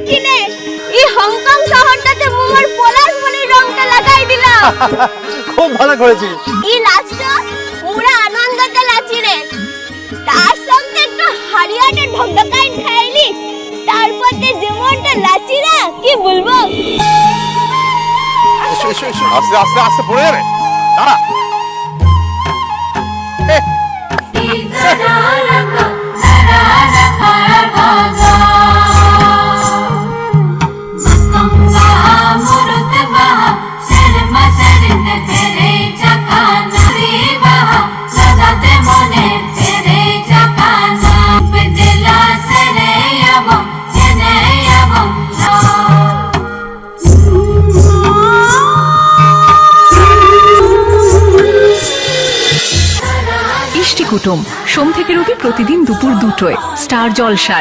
কিনে এই হংকং শহরটাতে মোমোর পলাশ বলে রংটা লাগাই দিলাম। খুব ভালো করেছিস। এই লাচটা পুরা আনন্দতে লাচি রে, তার সঙ্গে একটু হারিয়াটা ঢকঢকাই খাইলি, তারপর যেমনটা লাচি রে কি বলবো। আস্তে আস্তে আস্তে পড়ে যাবে, দাঁড়া। ইষ্টি কুটুম সোম থেকে রবি প্রতিদিন দুপুর 2টায় স্টার জলসায়।